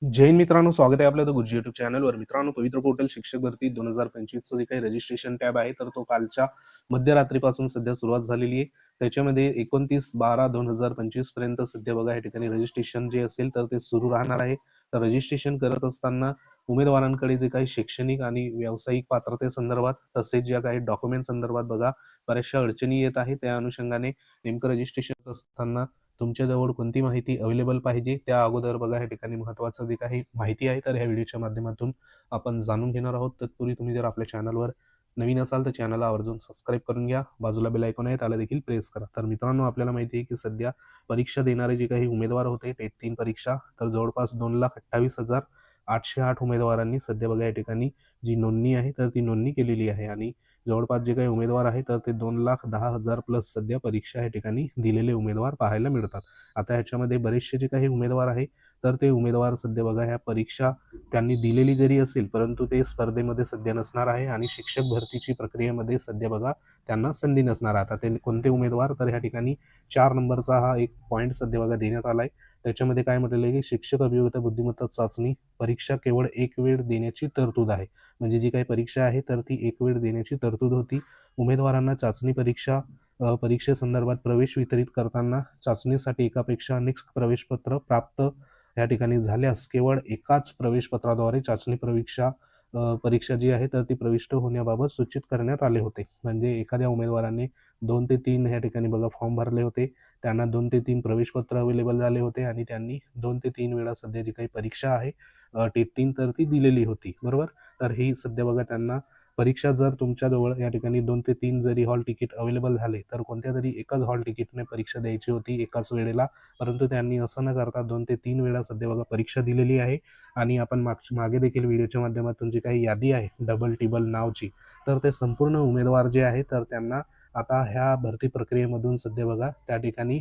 जय हिंद मित्रांनो, स्वागत आहे आपल्या द गुरुजी युट्यूब चॅनलवर. मित्रांनो, पवित्र पोर्टल शिक्षक भरती 2025 जे काही रजिस्ट्रेशन टॅब आहे, तर तो कालच्या मध्यरात्रीपासून सध्या सुरुवात झालेली आहे. त्याच्यामध्ये 29/12/2025 पर्यंत सध्या बघा या ठिकाणी रजिस्ट्रेशन जे असेल तर ते सुरू राहणार आहे. तर रजिस्ट्रेशन करत असताना उमेदवारांकडे जे काही शैक्षणिक आणि व्यावसायिक पात्रतेसंदर्भात तसेच ज्या काही डॉक्युमेंट संदर्भात बघा बऱ्याचशा अडचणी येत आहे. त्या अनुषंगाने नेमकं रजिस्ट्रेशन असताना तुमच्याजवळ कोणती माहिती अवेलेबल पाहिजे त्या अगोदर बघा या ठिकाणी महत्त्वाचं जे काही माहिती आहे तर ह्या व्हिडिओच्या माध्यमातून आपण जाणून घेणार आहोत. तत्पूर्वी तुम्ही जर आपल्या चॅनलवर नवीन असाल तर चॅनलला आवर्जून सबस्क्राईब करून घ्या. बाजूला बेल आयकॉन आहे त्याला देखील प्रेस करा. तर मित्रांनो, आपल्याला माहिती आहे की सध्या परीक्षा देणारे जे काही उमेदवार होते टेट 3 परीक्षा, तर जवळपास 2,28,808 उमेदवारांनी सध्या बघा या ठिकाणी जी नोंदणी आहे तर ती नोंदणी केलेली आहे. आणि जवळपास जे काही उमेदवार आहे तर ते 2,10,000 प्लस सध्या परीक्षा या ठिकाणी दिलेले उमेदवार पाहायला मिळतात. आता ह्याच्यामध्ये बरेचसे जे काही उमेदवार आहे तर ते उमेदवार सध्या बघा ह्या परीक्षा त्यांनी दिलेली जरी असेल परंतु ते स्पर्धेमध्ये सध्या नसणार आहे आणि शिक्षक भरतीची प्रक्रियेमध्ये सध्या बघा त्यांना संधी नसणार. आता ते कोणते उमेदवार, तर ह्या ठिकाणी 4 नंबरचा हा एक पॉईंट सध्या बघा देण्यात आलाय. त्याच्यामध्ये काय म्हटलेलं आहे की शिक्षक अभियोगिता बुद्धिमत्ता चाचणी परीक्षा केवळ एक वेळ देण्याची तरतूद आहे. म्हणजे जी काही परीक्षा आहे तर ती एक वेळ देण्याची तरतूद होती. उमेदवारांना चाचणी परीक्षेसंदर्भात प्रवेश वितरित करताना चाचणीसाठी एकापेक्षा अनेक प्रवेशपत्र प्राप्त या ठिकाणी झाल्यास केवळ एकाच प्रवेशपत्राद्वारे चाचणी परीक्षा जी आहे तर ती प्रविष्ट होण्याबाबत सूचित करण्यात आले होते. म्हणजे एखाद्या उमेदवाराने 2 ते 3 या ठिकाणी बघा फॉर्म भरले होते, त्यांना 2 ते 3 प्रवेशपत्र अवेलेबल झाले होते आणि त्यांनी 2 ते 3 वेळा सध्या जी काही परीक्षा आहे टेट 3 तर ती दिलेली होती, बरोबर. तर ही सध्या बघा त्यांना परीक्षा जर तुमच्याजवळ या ठिकाणी 2 ते 3 जरी हॉल तिकीट अवेलेबल झाले तर कोणत्या तरी एकाच हॉल तिकीटने परीक्षा द्यायची होती एकाच वेळेला. परंतु त्यांनी असं न करता 2 ते 3 वेळा सध्या बघा परीक्षा दिलेली आहे. आणि आपण मागे देखील व्हिडिओच्या माध्यमातून जी काही यादी आहे डबल टिबल नावची, तर ते संपूर्ण उमेदवार जे आहे तर त्यांना आता ह्या भरती प्रक्रियेमधून सध्या बघा त्या ठिकाणी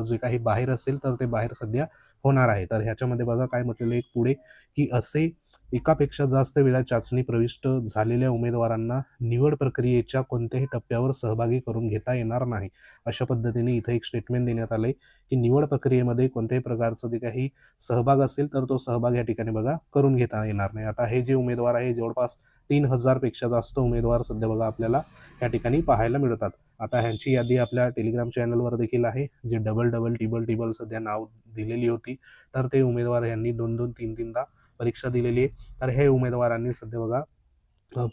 जे काही बाहेर असेल तर ते बाहेर सध्या होणार आहे. तर ह्याच्यामध्ये बघा काय म्हटलेलं आहे पुढे की असे एकापेक्षा जास्त वेळा चाचणी प्रविष्ट झालेल्या उमेदवारांना निवड प्रक्रियेच्या कोणत्याही टप्प्यावर सहभागी करून घेता येणार नाही. अशा पद्धतीने इथे एक स्टेटमेंट देण्यात आलंय की निवड प्रक्रियेमध्ये कोणत्याही प्रकारचं जे काही सहभाग असेल तर तो सहभाग या ठिकाणी बघा करून घेता येणार नाही. आता हे जे उमेदवार आहे जवळपास 3,000 पेक्षा जास्त उमेदवार सध्या बघा आपल्याला या ठिकाणी पाहायला मिळतात. आता ह्यांची यादी आपल्या टेलिग्राम चॅनलवर देखील आहे. जे डबल डबल टिबल टिबल सध्या नाव दिलेली होती तर ते उमेदवार यांनी 2-2 3-3दा परीक्षा दिलेली आहे. तर हे उमेदवारांनी सध्या बघा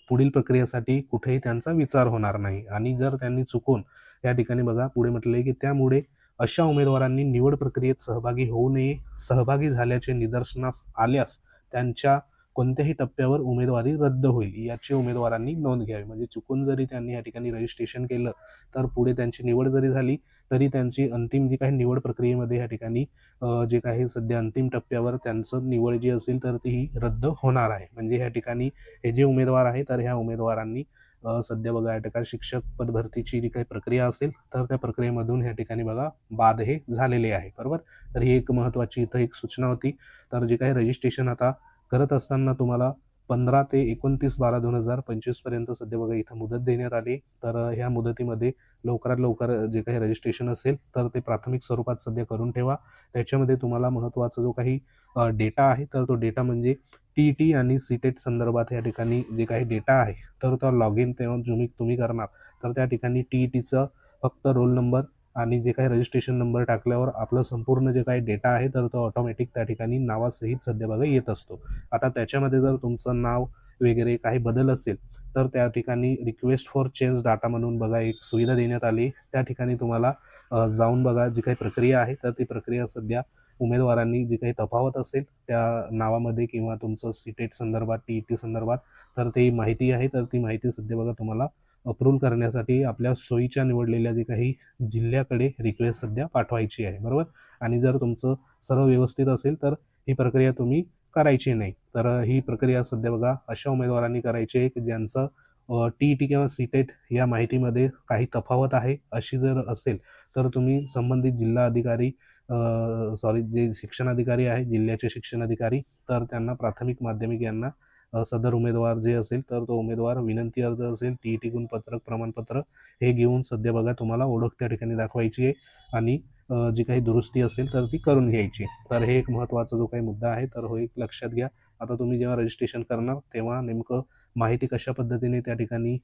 पुढील प्रक्रियेसाठी कुठेही त्यांचा विचार होणार नाही. आणि जर त्यांनी चुकून या ठिकाणी बघा पुढे म्हटले की त्यामुळे अशा उमेदवारांनी निवड प्रक्रियेत सहभागी होऊ नये. सहभागी झाल्याचे निदर्शनास आल्यास त्यांच्या कोणत्याही टप्प्यावर उमेदवारी रद्द होईल याची उमेदवारांनी नोंद घ्यावी. म्हणजे चुकून जरी त्यांनी या ठिकाणी रजिस्ट्रेशन केलं तर पुढे त्यांची निवड जरी झाली तरी त्यांची अंतिम जी काही निवड प्रक्रियेमध्ये या ठिकाणी जे काही सध्या अंतिम टप्प्यावर त्यांचं निवड जी असेल तर ती रद्द होणार आहे. म्हणजे या ठिकाणी हे जे उमेदवार आहे तर ह्या उमेदवारांनी सध्या बघा या ठिकाणी शिक्षक पद भरतीची जी काही प्रक्रिया असेल तर त्या प्रक्रियेमधून या ठिकाणी बघा बाद हे झालेले आहे, बरोबर. तर ही एक महत्त्वाची इथं एक सूचना होती. तर जे काही रजिस्ट्रेशन आता करत असताना तुम्हाला 15 ते 29/12/2025 पर्यंत सध्या बघा इथं मुदत देण्यात आली. तर ह्या मुदतीमध्ये लवकरात लवकर जे काही रजिस्ट्रेशन असेल तर ते प्राथमिक स्वरूपात सध्या करून ठेवा. त्याच्यामध्ये तुम्हाला महत्त्वाचा जो काही डेटा आहे तर तो डेटा म्हणजे टी आणि सीटेट संदर्भात या ठिकाणी जे काही डेटा आहे तर तो लॉग इन तेव्हा तुम्ही करणार. तर त्या ठिकाणी टीईटीचं फक्त रोल नंबर आणि जे काही रजिस्ट्रेशन नंबर टाकल्यावर आपलं संपूर्ण जे काही डेटा आहे तर तो ऑटोमॅटिक त्या ठिकाणी नावासहित सध्या बघा येत असतो. आता त्याच्यामध्ये जर तुमचं नाव वगैरे काही बदल असेल तर त्या ठिकाणी रिक्वेस्ट फॉर चेंज डाटा म्हणून बघा एक सुविधा देण्यात आली. त्या ठिकाणी तुम्हाला जाऊन बघा जी काही प्रक्रिया आहे तर ती प्रक्रिया सध्या उमेदवारांनी जी काही तफावत असेल त्या नावामध्ये किंवा तुमचं सीटेट संदर्भात टी संदर्भात तर ती माहिती आहे तर ती माहिती सध्या बघा तुम्हाला अप्रूव्ह करण्यासाठी आपल्या सोयीच्या निवडलेल्या जे काही जिल्ह्याकडे रिक्वेस्ट सध्या पाठवायची आहे, बरोबर. आणि जर तुमचं सर्व व्यवस्थित असेल तर ही प्रक्रिया तुम्ही करायची नाही. तर ही प्रक्रिया सध्या बघा अशा उमेदवारांनी करायची आहे की ज्यांचं टी किंवा सीटेट या माहितीमध्ये काही तफावत आहे अशी जर असेल तर तुम्ही संबंधित जिल्हा अधिकारी जे शिक्षणाधिकारी आहे जिल्ह्याचे शिक्षणाधिकारी तर त्यांना प्राथमिक माध्यमिक यांना सदर उमेदवार जे असेल तर तो उमेदवार विनंती अर्ज असेल टी गुणपत्रक प्रमाणपत्र हे घेऊन सध्या बघा तुम्हाला ओळख त्या ठिकाणी दाखवायची आहे. आणि जी काही दुरुस्ती असेल तर ती करून घ्यायची. तर हे एक महत्त्वाचा जो काही मुद्दा आहे तर हो एक लक्षात घ्या. आता तुम्ही जेव्हा रजिस्ट्रेशन करणार तेव्हा नेमकं माहिती कशा पद्धतीने त्या ठिकाणी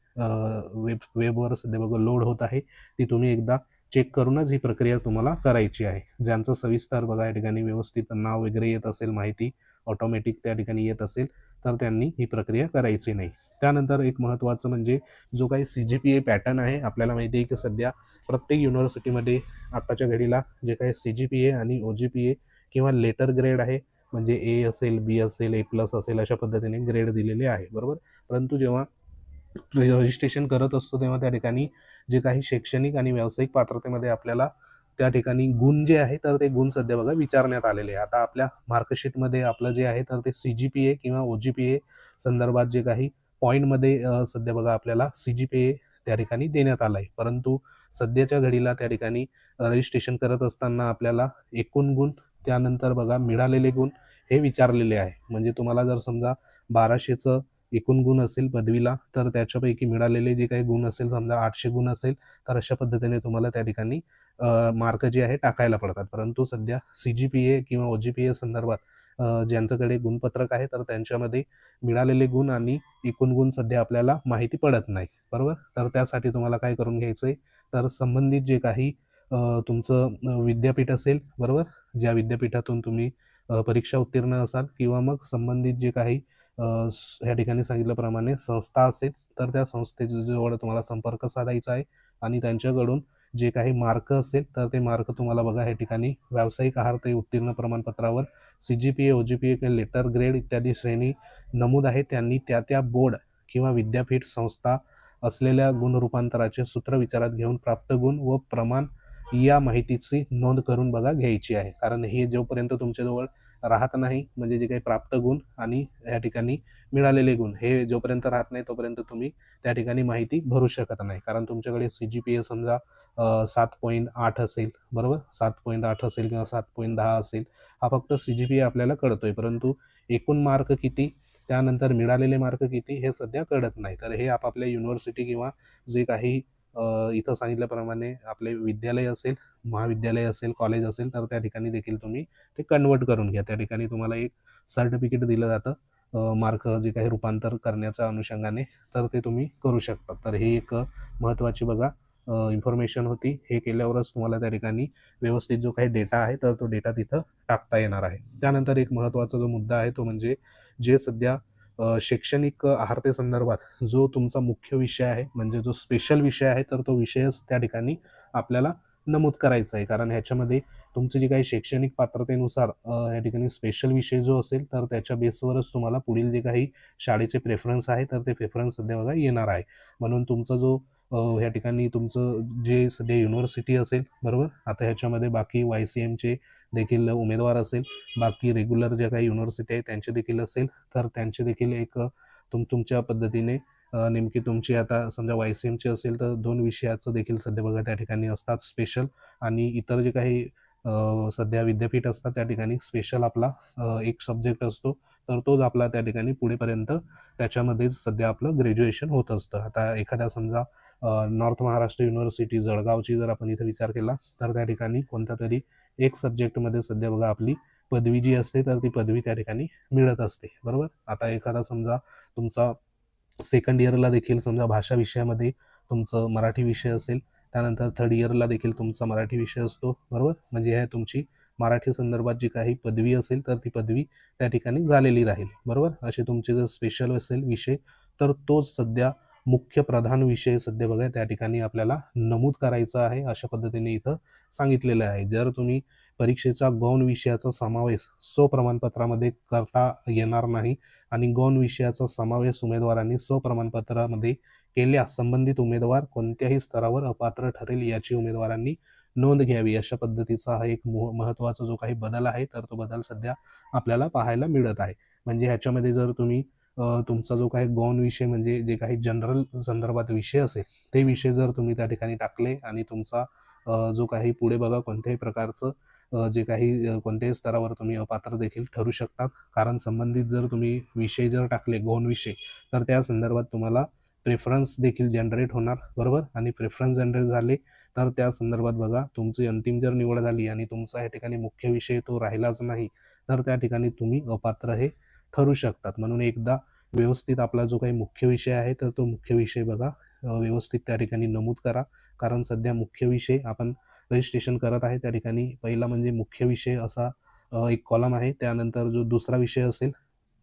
वेबवर सध्या बघा लोड होत आहे ती तुम्ही एकदा चेक करूनच ही प्रक्रिया तुम्हाला करायची आहे. ज्यांचं सविस्तर बघा या ठिकाणी व्यवस्थित नाव वगैरे येत असेल, माहिती ऑटोमॅटिक त्या ठिकाणी येत असेल तर त्यांनी ही प्रक्रिया करायची नाही. त्यानंतर एक महत्त्वाचं म्हणजे जो काही CGPA पॅटर्न आहे, आपल्याला माहिती आहे की सध्या प्रत्येक युनिव्हर्सिटीमध्ये आत्ताच्या घडीला जे काही CGPA आणि OGPA किंवा लेटर ग्रेड आहे, म्हणजे ए असेल, बी असेल, A+ असेल अशा पद्धतीने ग्रेड दिलेले आहे, बरोबर. परंतु जेव्हा रजिस्ट्रेशन करत असतो तेव्हा त्या ठिकाणी जे काही शैक्षणिक आणि व्यावसायिक पात्रतेमध्ये आपल्याला त्या ठिकाणी गुण जे आहे तर ते गुण सध्या बघा विचारण्यात आलेले आहे. आता आपल्या मार्कशीटमध्ये आपलं जे आहे तर ते CGPA किंवा OGPA संदर्भात जे काही पॉईंटमध्ये सध्या बघा आपल्याला CGPA त्या ठिकाणी देण्यात आला आहे. परंतु सध्याच्या घडीला त्या ठिकाणी रजिस्ट्रेशन करत असताना आपल्याला एकूण गुण, त्यानंतर बघा मिळालेले गुण हे विचारलेले आहे. म्हणजे तुम्हाला जर समजा 1200चं एकूण गुण असेल पदवीला तर त्याच्यापैकी मिळालेले जे काही गुण असेल, समजा 800 गुण असेल तर अशा पद्धतीने तुम्हाला त्या ठिकाणी मार्क जे आहे टाकायला पडतात. परंतु सध्या CGPA किंवा OGPA संदर्भात ज्यांच्याकडे गुणपत्रक आहे तर त्यांच्यामध्ये मिळालेले गुण आणि एकूण गुण सध्या आपल्याला माहिती पडत नाही, बरोबर. तर त्यासाठी तुम्हाला काय करून घ्यायचं आहे, तर संबंधित जे काही तुमचं विद्यापीठ असेल, बरोबर, ज्या विद्यापीठातून तुम्ही परीक्षा उत्तीर्ण असाल किंवा मग संबंधित जे काही या ठिकाणी सांगितल्याप्रमाणे संस्था असेल तर त्या संस्थेच्या जवळ तुम्हाला संपर्क साधायचा आहे आणि त्यांच्याकडून जे काही मार्क असेल तर ते मार्क तुम्हाला बघा या ठिकाणी व्यावसायिक अर्हता उत्तीर्ण प्रमाणपत्रावर CGPA OGPA किंवा लेटर ग्रेड इत्यादी श्रेणी नमूद आहे त्यांनी त्या बोर्ड किंवा विद्यापीठ संस्था असलेल्या गुण रूपांतराचे सूत्र विचारात घेऊन प्राप्त गुण व प्रमाण या माहितीची नोंद करून बघा घ्यायची आहे. कारण हे जोपर्यंत तुमच्याजवळ राहत नाही, म्हणजे जे काही प्राप्त गुण आणि या ठिकाणी मिळालेले गुण हे जोपर्यंत राहत नाही तोपर्यंत तुम्ही त्या ठिकाणी माहिती भरू शकत नाही. कारण तुमच्याकडे CGPA समजा 7.8 असेल, बरोबर, 7.8 असेल किंवा 7.10 असेल, हा फक्त CGPA आपल्याला कळतोय, परंतु एकूण मार्क किती, त्यानंतर मिळालेले मार्क किती हे सध्या कळत नाही. तर हे आपापल्या युनिव्हर्सिटी किंवा जे काही इथं सांगितल्याप्रमाणे आपले विद्यालय असेल, महाविद्यालय असेल, कॉलेज असेल तर त्या ठिकाणी देखील तुम्ही ते कन्वर्ट करून घ्या. त्या ठिकाणी तुम्हाला एक सर्टिफिकेट दिलं जातं मार्क जे काही रूपांतर करण्याच्या अनुषंगाने, तर ते तुम्ही करू शकता. तर ही एक महत्त्वाची बघा इन्फॉर्मेशन होती. हे केल्यावरच तुम्हाला त्या ठिकाणी व्यवस्थित जो काही डेटा आहे तर तो डेटा तिथं टाकता येणार आहे. त्यानंतर एक महत्त्वाचा जो मुद्दा आहे तो म्हणजे जे सध्या शैक्षणिक अर्हतेसंदर्भात जो तुमचा मुख्य विषय आहे, म्हणजे जो स्पेशल विषय आहे तर तो विषयच त्या ठिकाणी आपल्याला नमूद करायचा आहे. कारण ह्याच्यामध्ये तुमची जी काही शैक्षणिक पात्रतेनुसार या ठिकाणी स्पेशल विषय जो असेल तर त्याच्या बेसवरच तुम्हाला पुढील जे काही शाळेचे प्रेफरन्स आहे तर ते प्रेफरन्स सध्या बघा येणार आहे. म्हणून तुमचा जो या ठिकाणी तुमचं जे सध्या युनिव्हर्सिटी असेल, बरोबर, आता ह्याच्यामध्ये बाकी YCMचे देखील उमेदवार असेल, बाकी रेग्युलर ज्या काही युनिव्हर्सिटी आहे त्यांचे देखील असेल तर त्यांचे देखील एक तुमच्या पद्धतीने नेमकी तुमची आता समजा YCMचे असेल तर 2 विषयाचं देखील सध्या बघा त्या ठिकाणी असतात स्पेशल, आणि इतर जे काही सध्या विद्यापीठ असतात त्या ठिकाणी स्पेशल आपला एक सब्जेक्ट असतो, तर तोच आपला त्या ठिकाणी पुढेपर्यंत त्याच्यामध्येच सध्या आपलं ग्रॅज्युएशन होत असतं. आता एखाद्या समजा नॉर्थ महाराष्ट्र युनिव्हर्सिटी जळगावची जर आपण इथं विचार केला तर त्या ठिकाणी कोणत्या तरी एक सब्जेक्टमध्ये सध्या बघा आपली पदवी जी असते तर ती पदवी त्या ठिकाणी मिळत असते, बरोबर. आता एखादा समजा तुमचा सेकंड इयरला देखील समजा भाषा विषयामध्ये तुमचं मराठी विषय असेल, त्यानंतर थर्ड इयरला देखील तुमचा मराठी विषय असतो, बरोबर. म्हणजे हे तुमची मराठी संदर्भात जी काही पदवी असेल तर ती पदवी त्या ठिकाणी झालेली राहील, बरोबर. असे तुमचे जर स्पेशल असेल विषय तर तोच सध्या मुख्य प्रधान विषय सध्या बघा त्या ठिकाणी आपल्याला नमूद करायचा आहे, अशा पद्धतीने इथं सांगितलेलं आहे. जर तुम्ही परीक्षेचा गौण विषयाचा समावेश स्वप्रमाणपत्रामध्ये करता येणार नाही आणि गौण विषयाचा समावेश उमेदवारांनी स्वप्रमाणपत्रामध्ये केल्यास संबंधित उमेदवार कोणत्याही स्तरावर अपात्र ठरेल याची उमेदवारांनी नोंद घ्यावी, अशा पद्धतीचा हा एक महत्त्वाचा जो काही बदल आहे तर तो बदल सध्या आपल्याला पाहायला मिळत आहे. म्हणजे ह्याच्यामध्ये जर तुम्ही तुमचा जो काही गौण विषय म्हणजे जे काही जनरल संदर्भात विषय असेल ते विषय जर तुम्ही त्या ठिकाणी टाकले आणि तुमचा जो काही पुढे बघा कोणत्याही प्रकारचं जे काही कोणत्याही स्तरावर तुम्ही अपात्र देखील ठरू शकतात. कारण संबंधित जर तुम्ही विषय जर टाकले गौण विषय तर त्या संदर्भात तुम्हाला प्रेफरन्स देखील जनरेट होणार, बरोबर. आणि प्रेफरन्स जनरेट झाले तर त्या संदर्भात बघा तुमची अंतिम जर निवड झाली आणि तुमचा या ठिकाणी मुख्य विषय तो राहिलाच नाही, तर त्या ठिकाणी तुम्ही अपात्र हे ठरू शकतात. म्हणून एकदा व्यवस्थित आपला जो काही मुख्य विषय आहे, तर तो मुख्य विषय बघा व्यवस्थित त्या ठिकाणी नमूद करा. कारण सध्या मुख्य विषय आपण रजिस्ट्रेशन करत आहे त्या ठिकाणी पहिला म्हणजे मुख्य विषय असा एक कॉलम आहे. त्यानंतर जो दुसरा विषय असेल,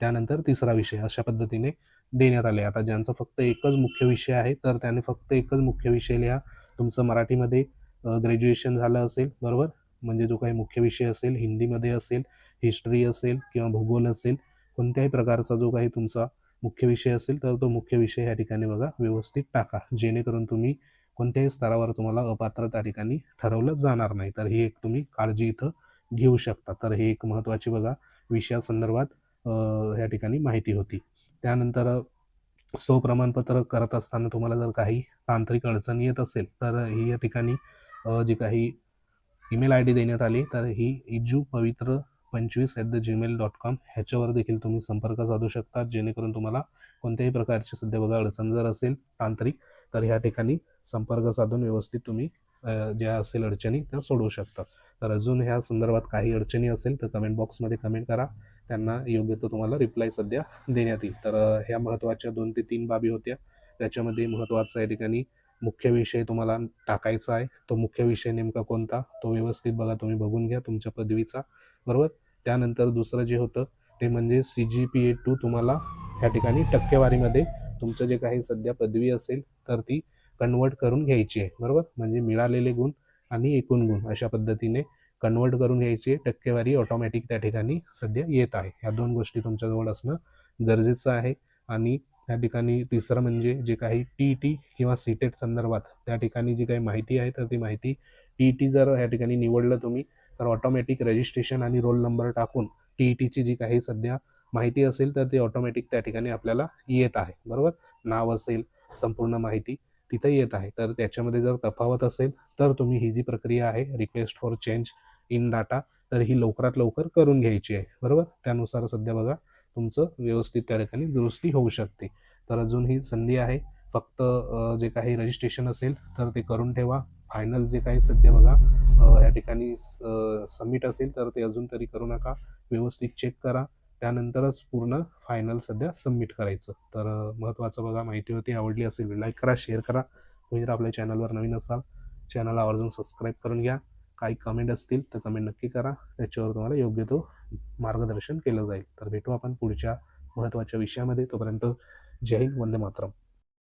त्यानंतर तिसरा विषय अशा पद्धतीने देण्यात आले. आता ज्यांचा फक्त एकच मुख्य विषय आहे, तर त्याने फक्त एकच मुख्य विषय लिहा. तुमचं मराठीमध्ये ग्रॅज्युएशन झालं असेल, बरोबर? म्हणजे जो काही मुख्य विषय असेल, हिंदीमध्ये असेल, हिस्ट्री असेल किंवा भूगोल असेल, कोणत्याही प्रकारचा जो काही तुमचा मुख्य विषय असेल, तर तो मुख्य विषय या ठिकाणी बघा व्यवस्थित टाका. जेणेकरून तुम्ही कोणत्याही स्तरावर तुम्हाला अपात्र त्या ठिकाणी ठरवलं जाणार नाही. तर ही एक तुम्ही काळजी इथं घेऊ शकता. तर हे एक महत्त्वाची बघा विषयासंदर्भात या ठिकाणी माहिती होती. त्यानंतर प्रमाणपत्र करत असताना तुम्हाला जर काही तांत्रिक अडचण येत असेल, तर ही या ठिकाणी जी काही ईमेल आय डी देण्यात आली, तर ही ijupavitra25@gmail.com ह्याच्यावर देखील तुम्ही संपर्क साधू शकता. जेणेकरून तुम्हाला कोणत्याही प्रकारची सध्या बघा अडचण जर असेल तांत्रिक, तर ह्या ठिकाणी संपर्क साधून व्यवस्थित तुम्ही ज्या असेल अडचणी त्या सोडवू शकता. तर अजून ह्या संदर्भात काही अडचणी असेल तर कमेंट बॉक्समध्ये कमेंट करा. त्यांना योग्य तो तुम्हाला रिप्लाय सध्या देण्यात येईल. तर ह्या महत्त्वाच्या 2 ते 3 बाबी होत्या. त्याच्यामध्ये महत्त्वाचा या ठिकाणी मुख्य विषय तुम्हाला टाकायचा आहे. तो मुख्य विषय नेमका कोणता, तो व्यवस्थित बघा तुम्ही बघून घ्या तुमच्या पदवीचा, बरोबर? त्यानंतर दुसरं जे होतं ते म्हणजे CGPA2 तुम्हाला ह्या ठिकाणी टक्केवारीमध्ये तुमचं जे काही सध्या पदवी असेल, तर ती कन्व्हर्ट करून घ्यायची आहे, बरोबर? म्हणजे मिळालेले गुण आणि एकूण गुण अशा पद्धतीने कन्व्हर्ट करून घ्यायची आहे. टक्केवारी ऑटोमॅटिक त्या ठिकाणी सध्या येत आहे. ह्या 2 गोष्टी तुमच्याजवळ असणं गरजेचं आहे. आणि त्या ठिकाणी तिसरं म्हणजे जे काही TET किंवा CTET संदर्भात त्या ठिकाणी जी काही माहिती आहे, तर ती माहिती TET जर या ठिकाणी निवडलं तुम्ही, तर ऑटोमॅटिक रजिस्ट्रेशन आणि रोल नंबर टाकून TETची जी काही सध्या माहिती असेल, तर ती ऑटोमॅटिक त्या ठिकाणी आपल्याला येत आहे, बरोबर? नाव असेल, संपूर्ण माहिती तिथं येत आहे. तर त्याच्यामध्ये जर तफावत असेल, तर तुम्ही ही जी प्रक्रिया आहे request for change in data, तर ही लवकरात लवकर करून घ्यायची आहे, बरोबर? त्यानुसार सध्या बघा तुमचं व्यवस्थित त्या ठिकाणी दुरुस्ती होऊ शकते. तर अजून ही संधी आहे. फक्त जे काही रजिस्ट्रेशन असेल तर ते करून ठेवा. फायनल जे काही सध्या बघा या ठिकाणी सबमिट असेल तर ते अजून तरी करू नका. व्यवस्थित चेक करा. त्यानंतरच पूर्ण फायनल सध्या सबमिट करायचं. तर महत्त्वाचं बघा माहिती होती. आवडली असेल लाईक करा, शेअर करा. तुम्ही जर आपल्या चॅनलवर नवीन असाल, चॅनलला आवर्जून सबस्क्राईब करून घ्या. काही कमेंट असतील तर कमेंट नक्की करा. त्याच्यावर तुम्हाला योग्य तो मार्गदर्शन केलं जाईल. तर भेटू आपण पुढच्या महत्त्वाच्या विषयामध्ये. तोपर्यंत जय हिंद, वंदे मातरम.